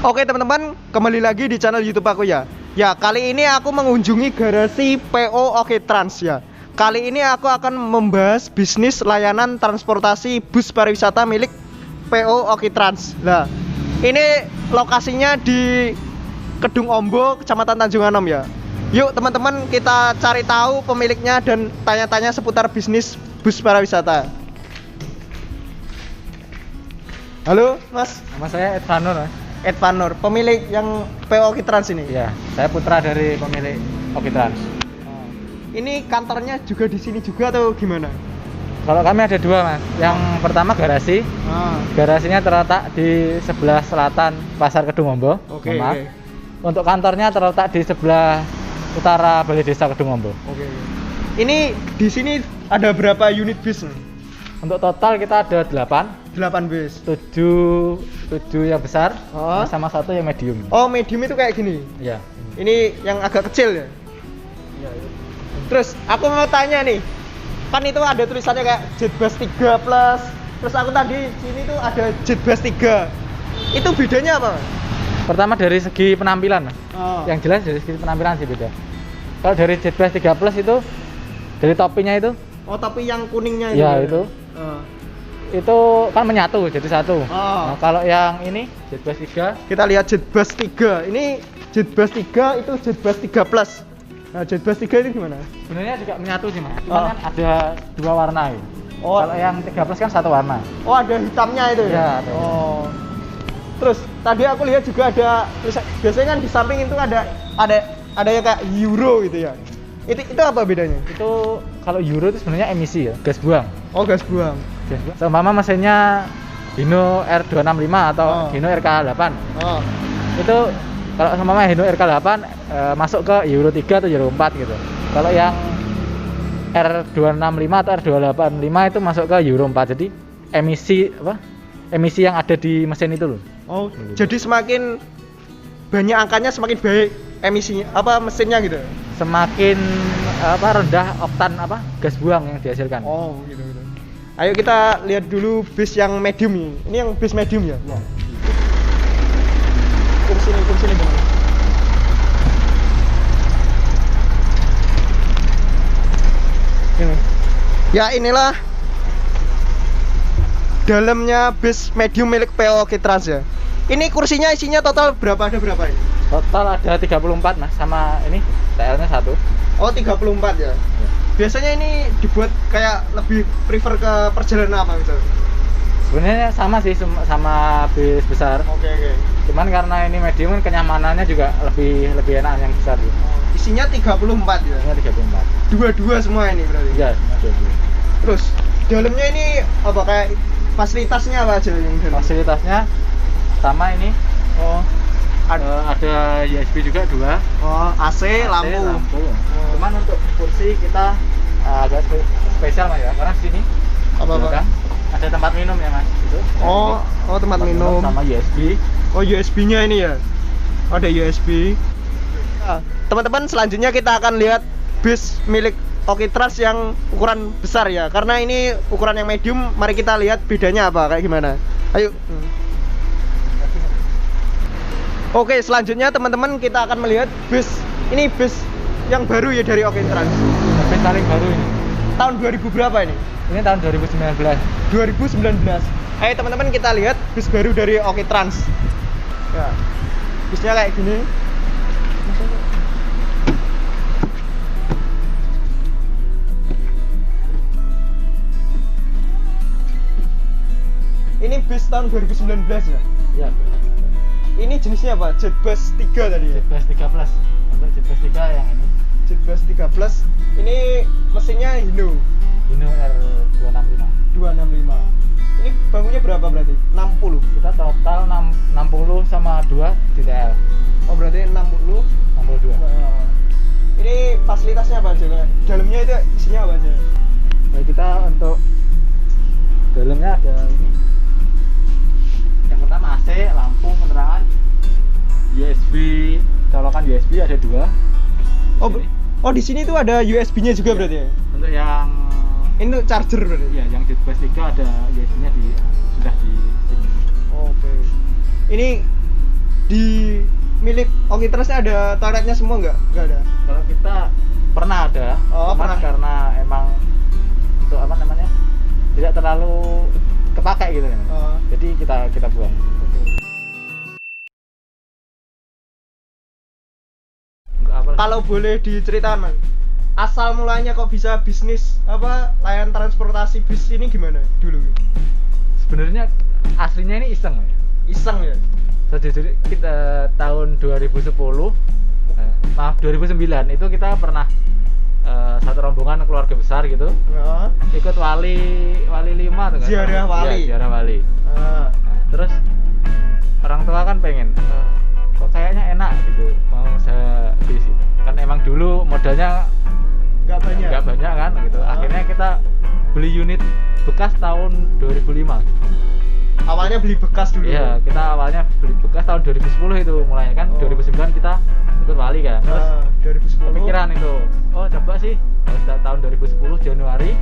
Oke teman-teman, kembali lagi di channel YouTube aku ya. Ya, kali ini aku mengunjungi garasi PO Oke Trans ya. Kali ini aku akan membahas bisnis layanan transportasi bus pariwisata milik PO Oke Trans. Nah, ini lokasinya di Kedung Ombo, Kecamatan Tanjung Anom ya. Yuk teman-teman, kita cari tahu pemiliknya dan tanya-tanya seputar bisnis bus pariwisata. Halo, Mas. Nama saya Edvanur, Mas. Edvanur, pemilik yang PO Oke Trans ini. Iya, saya putra dari pemilik Oke Trans. Ini kantornya juga di sini juga atau gimana? Kalau kami ada dua, Mas. Yang pertama garasi. Garasinya terletak di sebelah selatan Pasar Kedung Ombo. Oke. Untuk kantornya terletak di sebelah utara Balai Desa Kedung Ombo. Oke. Ini di sini ada berapa unit bis? Untuk total kita ada 8 bis. 7 yang besar, sama 1 yang medium. Oh, medium itu kayak gini. Iya. Ini yang agak kecil ya. Iya. Terus aku mau tanya nih. Kan itu ada tulisannya kayak Jetbus 3 Plus. Terus aku tadi sini tuh ada Jetbus 3. Itu bedanya apa, Mas? Pertama dari segi penampilan, Mas. Yang jelas dari segi penampilan sih beda. Kalau dari Jetbus 3 Plus itu dari topinya itu. Oh, tapi yang kuningnya itu. Ya, itu. Itu kan menyatu jadi satu. Nah, kalau yang ini Jetbus 3, kita lihat Jetbus 3. Ini Jetbus 3 itu Jetbus 3 Plus. Nah, Jetbus 3 itu gimana? sebenarnya juga menyatu sih, Mas. Cuma kan ada 2 warna ya. Kalau yang 3 Plus kan 1 warna. Oh, ada hitamnya itu ya? Ya, ada. Terus tadi aku lihat juga ada biasanya kan di samping itu ada yang kayak Euro gitu ya. Itu apa bedanya? Itu kalau Euro itu sebenarnya emisi ya, gas buang. Oh, gas buang. Seumpama mesinnya Hino R265 atau Hino RK8. Itu kalau seumpama Hino RK8 masuk ke Euro 3 atau Euro 4 gitu. Kalau yang R265 atau R285 itu masuk ke Euro 4. Jadi emisi yang ada di mesin itu loh. Oh, gitu. Jadi semakin banyak angkanya semakin baik emisinya mesinnya gitu. Semakin rendah oktan gas buang yang dihasilkan. Oh, gitu. Ayo kita lihat dulu bis yang medium ini. Ini yang bis medium ya? Ya. Kursi ini gimana? Ini. Ya, inilah dalamnya bis medium milik PO Oke Trans ya. Ini kursinya isinya total berapa? Ada berapa ini? Total ada 34, Mas, sama ini TL-nya 1. Oh, 34 ya? Biasanya ini dibuat kayak lebih prefer ke perjalanan apa misalnya? Sebenarnya sama sih sama bis besar. Oke. Cuman karena ini medium kan kenyamanannya juga lebih enak yang besar gitu. Isinya 34 ya? Isinya 34. Dua semua ini berarti? Iya, dua. Terus dalamnya ini apa kayak fasilitasnya apa aja yang dalam? Fasilitasnya sama ini. Ada USB juga 2. AC, lampu. Cuman untuk kursi kita agak spesial, Mas ya. Karena sini ada tempat minum ya, Mas. Gitu. Tempat minum sama USB. Oh, USB-nya ini ya. Ada USB. Teman-teman, selanjutnya kita akan lihat bis milik Oke Trans yang ukuran besar ya. Karena ini ukuran yang medium, mari kita lihat bedanya apa kayak gimana. Ayo. Oke, selanjutnya teman-teman kita akan melihat bis. Ini bis yang baru ya dari Oke Trans. Bis paling baru ini. Tahun 2000 berapa ini? Ini tahun 2019. 2019. Ayo teman-teman kita lihat bis baru dari Oke Trans. Ya. Bisnya kayak gini. Ini bis tahun 2019 ya? Iya. Ini jenisnya apa? Jetbus 3 tadi ya? Jetbus 3 Plus. Untuk Jetbus 3 yang ini. Jetbus 3 Plus. Ini mesinnya Hino R265. 265. Ini bangkunya berapa berarti? 60. Kita total 60 sama 2 di TL. Oh, berarti 62. Nah, ini fasilitasnya apa aja? Dalamnya itu isinya apa aja? Nah, kita untuk dalamnya ada ini. Yang pertama AC, lampu, penerangan, USB, colokan USB ada 2. Oh, di sini tuh ada USB-nya juga berarti ya? Untuk yang ini charger berarti? Iya, yang Jetbus 3 ada USB-nya sudah di sini. Oke. Ini Di milik Oke Transnya ada toiletnya semua nggak? Nggak ada. Kalau kita pernah ada, Oh, cuman pernah. karena emang untuk apa namanya tidak terlalu kepakai gitu kan. Oh. Jadi kita buang. Enggak apa. Kalau boleh diceritakan, Mas, asal mulanya kok bisa bisnis apa layanan transportasi bis ini gimana dulu? Sebenarnya aslinya ini iseng ya. Iseng ya? Sejujurnya kita tahun 2010 maaf 2009 itu kita pernah satu rombongan keluarga besar gitu Heeh. ikut wali 5 tuh kan. Ziarah wali. Iya, ziarah wali. Nah, terus orang tua kan pengen kok kayaknya enak gitu mau usaha bis gitu. Kan emang dulu modalnya Nggak banyak. nggak banyak kan gitu. Akhirnya kita beli unit bekas tahun 2005. Awalnya beli bekas dulu. Iya, kita awalnya beli bekas tahun 2010 itu mulai kan. 2009 kita ikut wali kan. Terus 2010. kepikiran itu, oh coba sih tahun 2010 Januari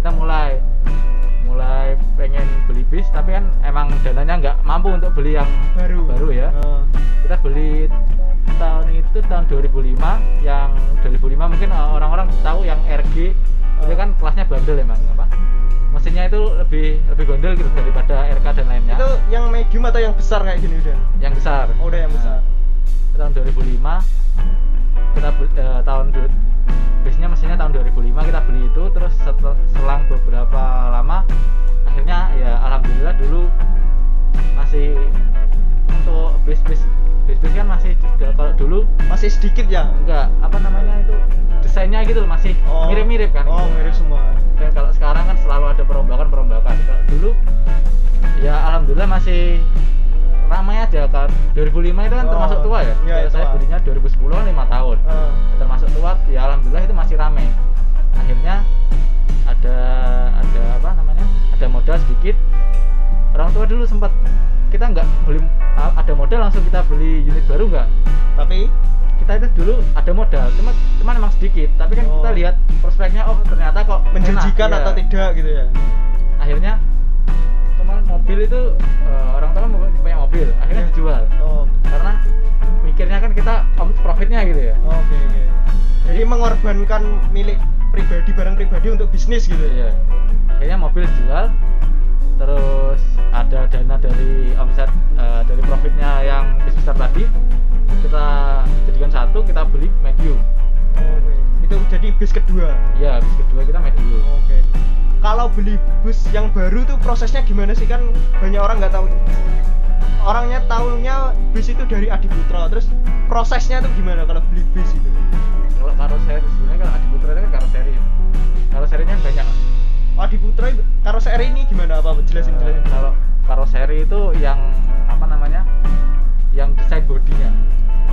kita mulai pengen beli bis, tapi kan emang dananya nggak mampu untuk beli yang baru ya. Kita beli tahun 2005, yang 2005 mungkin orang-orang tahu yang RG itu kan kelasnya bandel emang apa? Mesinnya itu lebih bandel gitu daripada RK dan lainnya. Itu yang medium atau yang besar kayak gini udah? Yang besar. Oh, udah yang besar. Tahun 2005 kita mesinnya tahun 2005 kita beli itu, terus selang beberapa lama akhirnya ya alhamdulillah dulu masih untuk bis kan masih kalau dulu Masih sedikit ya? enggak apa namanya itu desainnya gitu loh, masih mirip-mirip kan. Oh, gitu. mirip semua. Dan kalau sekarang kan selalu ada perombakan. Kalau dulu ya alhamdulillah masih ramai aja kan. 2005 itu kan termasuk tua ya. Iya, Kayak saya tua. belinya 2010 kan 5 tahun. Termasuk tua, ya alhamdulillah itu masih ramai. Akhirnya ada apa namanya? Ada modal sedikit. Orang tua dulu sempat kita nggak beli, ada modal langsung kita beli unit baru nggak. Tapi Kita itu dulu ada modal, cuman emang sedikit. Tapi kan kita lihat prospeknya, oh ternyata kok menjanjikan enak, atau iya. tidak gitu ya? Akhirnya kemarin mobil itu orang tua punya mobil, akhirnya dijual. Karena mikirnya kan kita profitnya gitu ya. Oke. Jadi mengorbankan milik pribadi, barang pribadi untuk bisnis gitu ya? Iya. Akhirnya mobil dijual, terus ada dana dari omset dari profitnya yang bis besar tadi kita jadikan satu, kita beli medium. Oke. Itu jadi bis kedua? Iya, bis kedua kita medium. Oke. Kalau beli bus yang baru tuh prosesnya gimana sih? Kan banyak orang nggak tahu. Orangnya tahunya bis itu dari Adi Putra, terus prosesnya tuh gimana kalau beli bis itu? Kalau karoseri sebenarnya kalau Adi Putra itu kan karoseri. Karoserinya banyak. Adi Putra karoseri ini gimana, apa jelasin. Kalau karoseri itu yang apa namanya? Yang desain bodinya.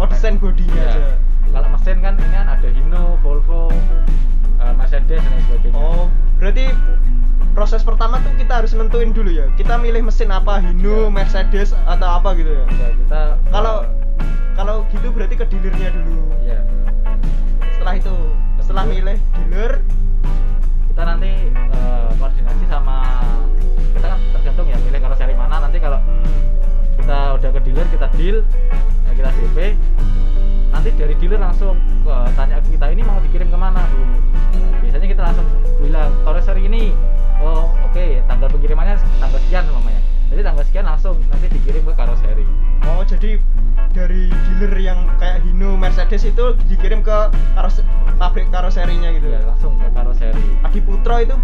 Oh, desain bodinya Ya. aja. Kalau mesin kan ini kan ada Hino, Volvo, Mercedes dan lain sebagainya. Oh, berarti proses pertama tuh kita harus nentuin dulu ya. Kita milih mesin apa, Hino, Ya. Mercedes atau apa gitu ya. Ya, kita Kalau gitu berarti ke dealernya dulu. ya Setelah milih dealer, kita nanti koordinasi sama, kita kan tergantung ya milih karoseri mana. Nanti kalau kita udah ke dealer, kita deal, kita DP, nanti dari dealer langsung tanya ke kita, ini mau dikirim kemana Bu? Biasanya kita langsung bilang karoseri ini, oh oke, tanggal pengirimannya tanggal sekian namanya, jadi tanggal sekian langsung nanti dikirim ke karoseri. oh jadi dari dealer yang kayak Hino, Mercedes itu dikirim ke pabrik karoserinya gitu Ya, ya. langsung ke karoseri. Adi Putra itu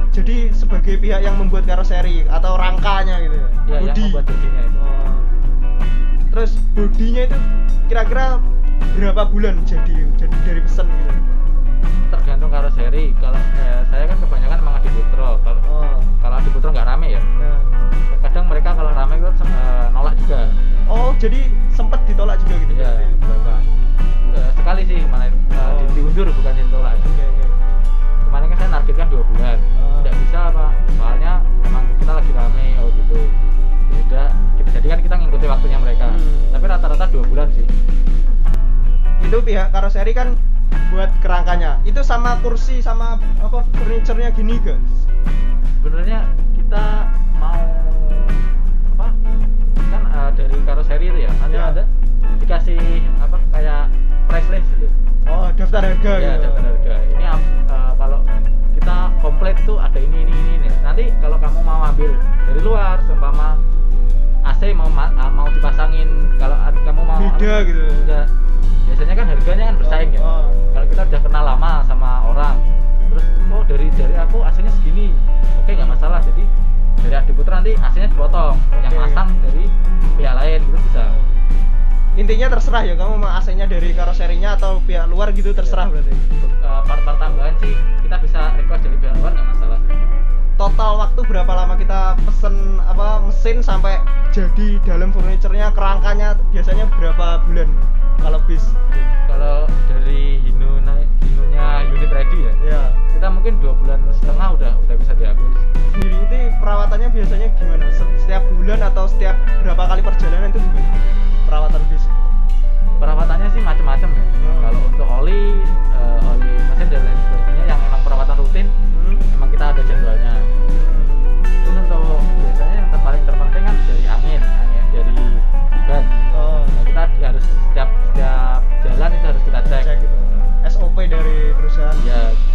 jadi sebagai pihak yang membuat karoseri atau rangkanya gitu ya. Ya, yang Bodi. membuat bodinya itu. Oh. Terus bodinya itu kira-kira berapa bulan jadi dari pesan gitu? Tergantung karoseri. Kalau saya kan kebanyakan emang Adi Putra. Kalau Adi Putra nggak rame ya. Nah. Kadang mereka kalau rame itu nolak juga. Oh, jadi sempat ditolak juga gitu Ya, berarti? beberapa. Sekali sih malah diundur, bukan ditolak. Oke. Kemarin kan saya nargetkan 2 bulan. Tidak bisa Pak, soalnya emang kita lagi rame gitu. Ya udah, jadi kan kita ngikuti waktunya mereka. Tapi rata-rata 2 bulan sih. Itu pihak karoseri kan buat kerangkanya. Itu sama kursi sama apa furniturnya gini guys. Sebenarnya kita mau apa? Kan dari karoseri itu ya. Nanti Ya. ada daftar harga Ya, gitu. daftar harga. Ini kalau kita komplit tuh ada ini. Nanti kalau kamu mau ambil dari luar, seumpama AC mau dipasangin, kalau kamu mau Beda gitu. enggak, biasanya kan harganya kan bersaing ya. Oh. Kalau kita udah kenal lama sama orang, terus dari aku AC-nya segini, oke nggak masalah. Jadi dari Adi Putra nanti AC-nya dipotong, yang Oke. masang dari pihak lain gitu bisa. Intinya terserah ya, kamu mau AC-nya dari karoserinya atau pihak luar gitu, terserah berarti. Part-part tambahan sih kita bisa request dari pihak luar nggak masalah sih. Total waktu berapa lama kita pesen mesin sampai jadi dalam furniturnya, kerangkanya biasanya berapa bulan kalau bis? Kalau dari Hinonya unit ready ya, Ya. kita mungkin 2,5 bulan udah bisa diambil. Sendiri itu perawatannya biasanya gimana? Setiap bulan atau setiap berapa kali perjalanan itu gimana? Perawatan bis? Perawatannya sih macam-macam ya. Kalau untuk oli mesin dan lain sebagainya yang emang perawatan rutin, emang kita ada jadwalnya. Terus untuk biasanya yang paling terpenting kan dari angin dari ban. Oh. Nah, kita harus setiap jalan itu harus kita cek gitu. SOP dari perusahaan. Ya gitu.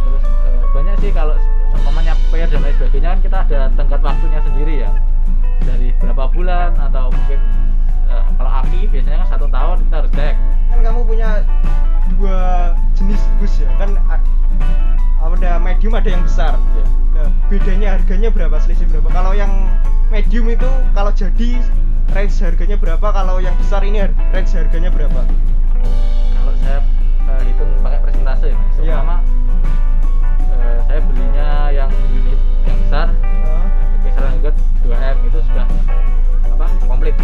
Terus banyak sih kalau seumpamanya pair dan lain sebagainya kan kita ada tenggat waktunya sendiri ya, dari berapa bulan atau mungkin kalau aki biasanya kan 1 tahun kita harus cek. Kan kamu punya 2 jenis bus ya kan, ada medium ada yang besar. Ya. Nah, bedanya harganya berapa, selisih berapa? Kalau yang medium itu kalau jadi range harganya berapa, kalau yang besar ini range harganya berapa? Kalau saya hitung pakai presentase ya mas, Iya. seumpama saya belinya yang unit yang besar, kisaran harga 2M itu sudah komplit,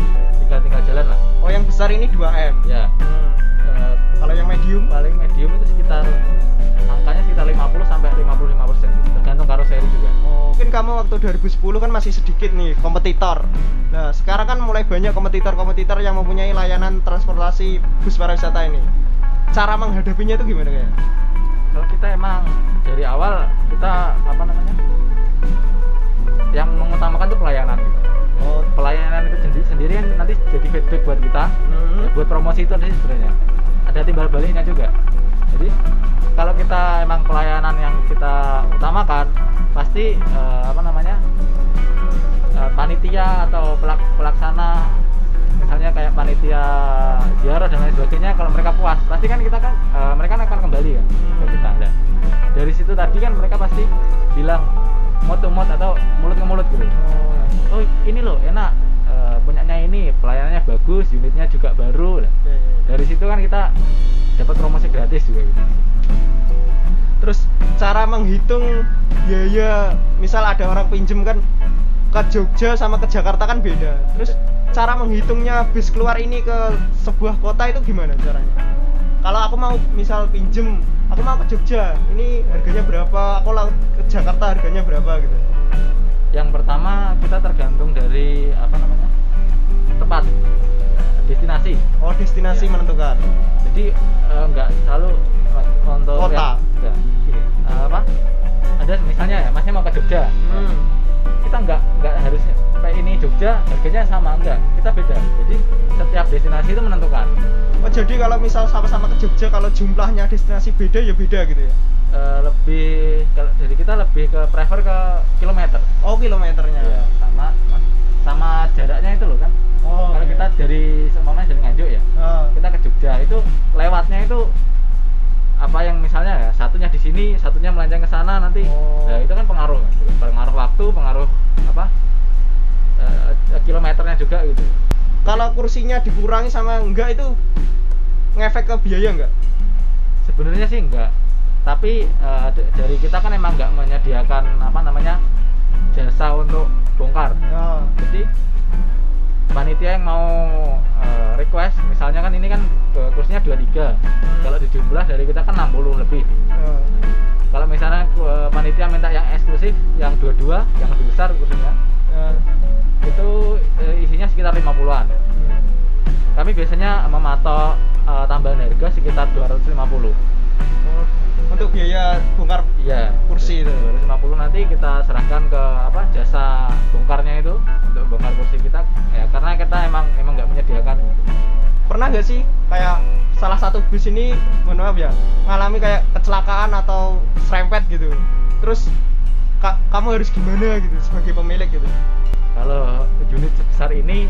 tinggal jalan lah. Oh, yang besar ini 2M. Ya. Kalau yang medium? Paling medium itu sekitar angkanya sekitar 50 sampai 55% gitu, tergantung karoseri juga. Oh, mungkin kamu waktu 2010 kan masih sedikit nih kompetitor. Nah, sekarang kan mulai banyak kompetitor-kompetitor yang mempunyai layanan transportasi bus pariwisata ini. Cara menghadapinya itu gimana kayak? Kalau kita emang dari awal kita yang mengutamakan itu pelayanan gitu. Oh, Pelayanan itu sendiri kan nanti jadi feedback buat kita. Ya, buat promosi itu ada sih sebenarnya. Ada timbal baliknya juga. Jadi kalau kita emang pelayanan yang kita utamakan, pasti panitia atau pelaksana, misalnya kayak panitia ziarah dan lain sebagainya, kalau mereka puas, pasti kan mereka akan kembali ya ke kita. Nah, dari situ tadi kan mereka pasti bilang mouth to mouth atau mulut ke mulut gitu. Oh ini loh enak, punyanya ini pelayanannya bagus, unitnya juga baru. Nah, dari situ kan kita dapat promosi gratis juga gitu. Terus cara menghitung biaya, misal ada orang pinjem kan ke Jogja sama ke Jakarta kan beda. Terus cara menghitungnya bis keluar ini ke sebuah kota itu gimana caranya? Kalau aku mau misal pinjem, aku mau ke Jogja, ini harganya berapa? Aku ke Jakarta harganya berapa gitu? Yang pertama kita tergantung dari tempat, destinasi. Oh, destinasi Ya. menentukan. Jadi nggak selalu untuk Kota. Enggak. Gini, ada misalnya ya masnya mau ke Jogja, kita nggak harus kayak ini Jogja harganya sama, enggak, kita beda. Jadi setiap destinasi itu menentukan. Oh, jadi kalau misal sama-sama ke Jogja, kalau jumlahnya destinasi beda ya beda gitu ya? Kalau dari kita lebih ke prefer ke kilometer. Oh, kilometernya. Ya, sama jaraknya itu loh kan. Oh, Kalau iya. kita dari Nganjuk ya, kita ke Jogja itu lewatnya itu yang misalnya ya satunya di sini, satunya melenceng ke sana nanti. Nah, itu kan pengaruh waktu, pengaruh kilometernya juga gitu. Kalau kursinya dikurangi sama enggak itu ngefek ke biaya enggak? Sebenarnya sih enggak. Tapi dari kita kan emang nggak menyediakan jasa untuk bongkar. Ya. Jadi panitia yang mau request, misalnya kan ini kan kursinya 23. Kalau dijumlah dari kita kan 60 lebih. Ya. Kalau misalnya panitia minta yang eksklusif, yang 22, yang lebih besar kursinya, Ya. itu isinya sekitar 50-an. Kami biasanya mematok tambahan harga sekitar 250. Oh, untuk biaya bongkar Iya, kursi itu. 250 nanti kita serahkan ke jasa bongkarnya itu untuk bongkar kursi kita ya, karena kita emang nggak menyediakan gitu. Pernah nggak sih kayak salah satu bus ini mohon maaf ya mengalami kayak kecelakaan atau serempet gitu, terus kamu harus gimana gitu sebagai pemilik gitu? Kalau unit sebesar ini,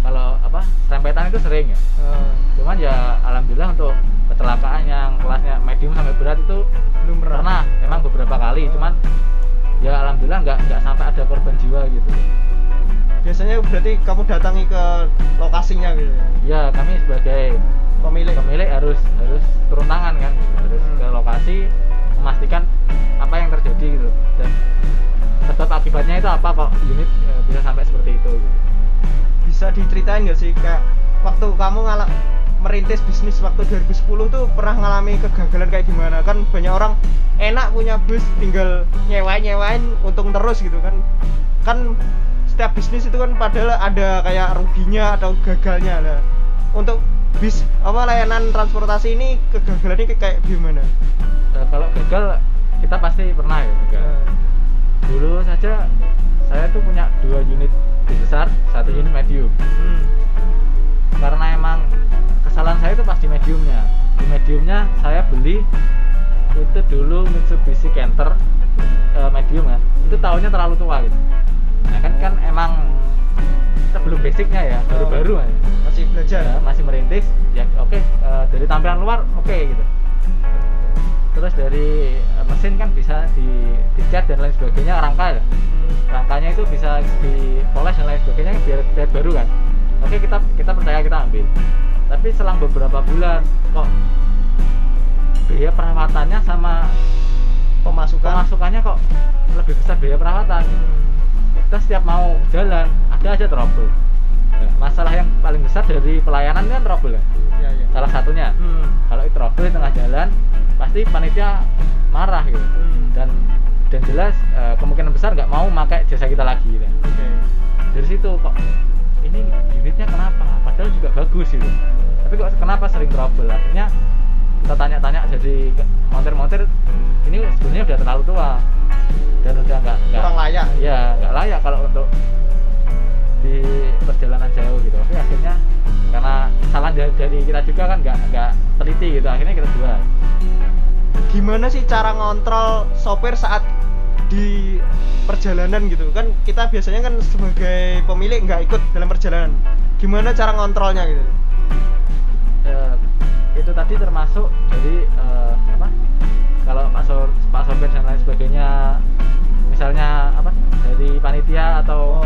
kalau serempetan itu sering ya. Cuman ya alhamdulillah untuk kecelakaan yang kelasnya medium sampai berat itu Belum pernah, emang beberapa kali. Cuman ya alhamdulillah nggak sampai ada korban jiwa gitu. Biasanya berarti kamu datangi ke lokasinya gitu? Ya kami sebagai Pemilik harus turun tangan kan gitu. Harus ke lokasi memastikan apa yang terjadi gitu, dan sebab akibatnya itu apa kok unit bisa sampai seperti itu gitu. Bisa diceritain nggak sih kayak waktu kamu merintis bisnis waktu 2010 tuh pernah ngalami kegagalan kayak gimana? Kan banyak orang enak punya bus tinggal nyewain untung terus gitu kan. Kan setiap bisnis itu kan padahal ada kayak ruginya atau gagalnya lah. Untuk layanan transportasi ini kegagalannya kayak gimana? Kalau gagal kita pasti pernah ya gagal. Dulu saja saya tuh punya 2 unit besar, 1 unit medium. Karena emang kesalahan saya itu pas di mediumnya. Di mediumnya saya beli itu dulu Mitsubishi Canter medium kan. Itu tahunnya terlalu tua gitu. Nah kan emang kita belum basicnya ya, baru-baru aja. Masih belajar ya, masih merintis ya. Oke, dari tampilan luar oke gitu. Terus dari mesin kan bisa dicat dan lain sebagainya, rangka ya. Rangkanya itu bisa dipoles dan lain sebagainya biar baru kan. Oke, kita percaya, kita ambil. Tapi selang beberapa bulan kok biaya perawatannya sama pemasukannya kok lebih besar biaya perawatan gitu. Kita setiap mau jalan ada aja trouble. Nah, masalah yang paling besar dari pelayanan kan trouble kan. Ya. Salah satunya. Kalau itu trouble di tengah jalan pasti panitia marah gitu. Dan jelas kemungkinan besar nggak mau pakai jasa kita lagi gitu. Dari situ kok ini unitnya kenapa? Padahal juga bagus gitu. Tapi kok kenapa sering trouble? Akhirnya kita tanya-tanya, jadi montir-montir ini sebenarnya udah terlalu tua dan udah nggak kurang layak. Ya nggak layak kalau untuk di perjalanan jauh gitu. Tapi akhirnya karena kesalahan dari kita juga kan nggak teliti gitu, akhirnya kita jual. Gimana sih cara ngontrol sopir saat di perjalanan gitu kan? Kita biasanya kan sebagai pemilik nggak ikut dalam perjalanan, gimana cara ngontrolnya gitu? Itu tadi termasuk dari kalau pak sopir dan lain sebagainya, misalnya dari panitia atau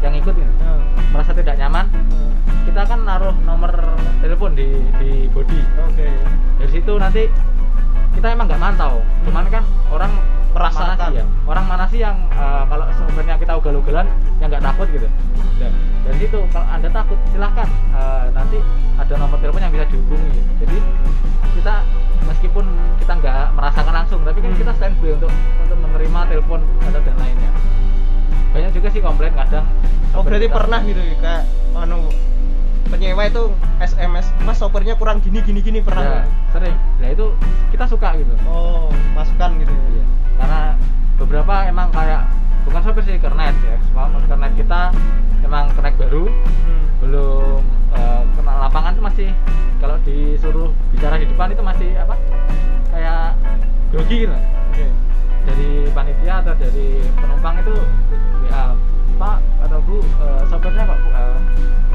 yang ikut gitu, merasa tidak nyaman, kita kan naruh nomor telepon di bodi. Dari situ nanti kita emang nggak mantau, cuman kan orang merasakan orang mana sih yang kalau sopirnya kita ugal-ugalan yang nggak takut gitu. Dan dari situ kalau Anda takut silahkan, nanti ada nomor telepon yang bisa dihubungi. Jadi kita meskipun kita nggak merasakan langsung, tapi kan kita standby untuk menerima telepon atau dan lainnya. Banyak juga sih komplain kadang. Berarti pernah gitu kayak penyewa itu SMS, Mas sopirnya kurang gini pernah? Ya, sering. Nah itu kita suka gitu. Masukan gitu ya. Karena beberapa emang kayak bukan sopir sih, kernet ya. Kernet kita emang kernet baru, belum kena lapangan itu masih, kalau disuruh bicara di depan itu masih kayak grogi gitu. Dari panitia atau dari penumpang itu ya Pak atau Bu, sopirnya kok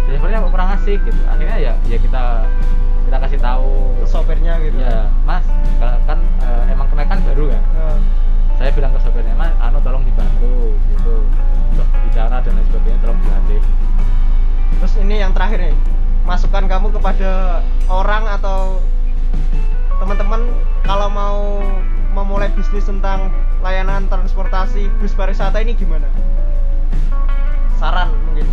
drivernya kok kurang asik gitu. Akhirnya ya kita kasih tahu ke sopirnya gitu. Ya Mas, kan emang kenaikan baru kan. Saya bilang ke sopirnya, Mas, tolong dibantu gitu untuk bicara dan lain sebagainya, tolong dilatih. Terus ini yang terakhir nih, masukan kamu kepada orang atau teman-teman kalau mau memulai bisnis tentang layanan transportasi bus pariwisata ini gimana? Saran mungkin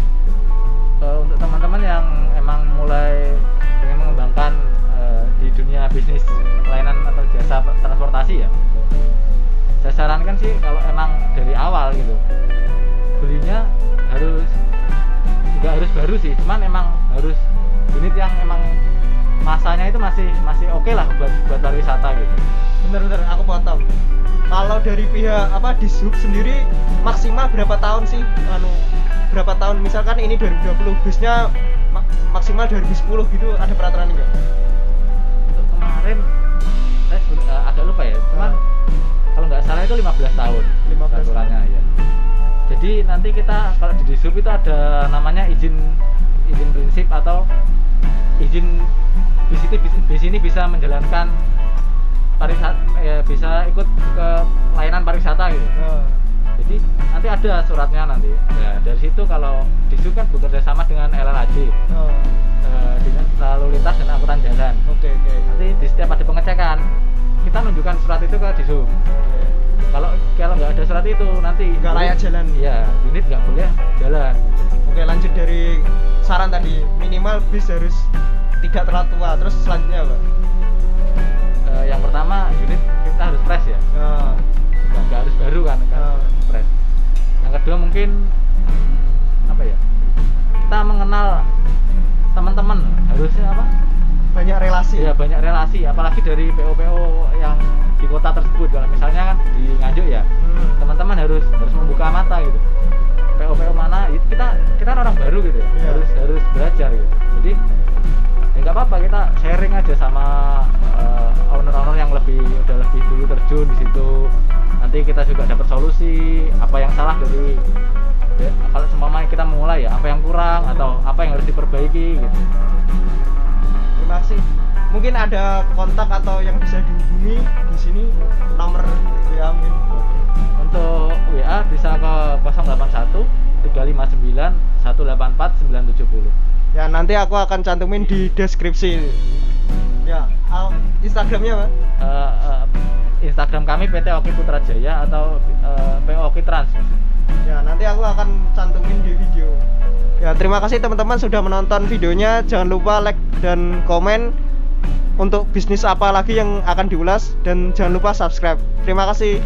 untuk teman-teman yang emang mulai ingin mengembangkan di dunia bisnis layanan atau jasa transportasi ya, saya sarankan sih kalau emang dari awal gitu belinya nggak harus baru sih, cuman emang harus unit yang emang masanya itu masih oke lah buat pariwisata gitu. Bener aku potong. Kalau dari pihak Dishub sendiri maksimal berapa tahun sih? Berapa tahun? Misalkan ini 2020 busnya maksimal 2010 gitu, ada peraturan enggak? kemarin saya agak lupa ya, cuman kalau nggak salah itu 15 tahun 15 aturannya ya. Jadi nanti kita kalau di Dishub itu ada namanya izin prinsip atau izin di sini bisa menjalankan pariwisata, bisa ikut ke layanan pariwisata gitu. Jadi nanti ada suratnya nanti. Ya, dari situ kalau Dishub kan bekerja sama dengan LLAJ, Dinas Lalu Lintas dan Angkutan Jalan. Oke. Nanti di setiap ada pengecekan kita menunjukkan surat itu ke Dishub. Kalau nggak ada surat itu nanti nggak layak jalan. Iya, unit nggak boleh jalan. Oke, lanjut dari saran tadi, minimal bis harus tidak terlalu tua. Terus selanjutnya apa? Yang pertama unit kita harus fresh ya. Nggak harus baru kan fresh. Yang kedua mungkin apa ya, kita mengenal teman-teman, harusnya apa, banyak relasi. Ya banyak relasi, apalagi dari PO yang di kota tersebut. Kalau misalnya kan di Nganjuk ya, teman-teman harus membuka mata gitu, PO mana, kita kan orang baru gitu ya, harus belajar gitu. Jadi ya nggak apa-apa, kita sharing aja sama owner-owner yang udah lebih dulu terjun di situ. Nanti kita juga dapat solusi apa yang salah dari ya, kalau seumpama kita mulai ya, apa yang kurang atau apa yang harus diperbaiki gitu. Terima kasih. Mungkin ada kontak atau yang bisa dihubungi di sini, nomor WA mungkin. Untuk WA bisa ke 081 359 184 970. Ya, nanti aku akan cantumin di deskripsi. Ya, Instagramnya apa? Instagram kami PT Oki Putra Jaya atau PO Oki Trans. Ya, nanti aku akan cantumin di video. Ya, terima kasih teman-teman sudah menonton videonya. Jangan lupa like dan komen untuk bisnis apa lagi yang akan diulas, dan jangan lupa subscribe. Terima kasih.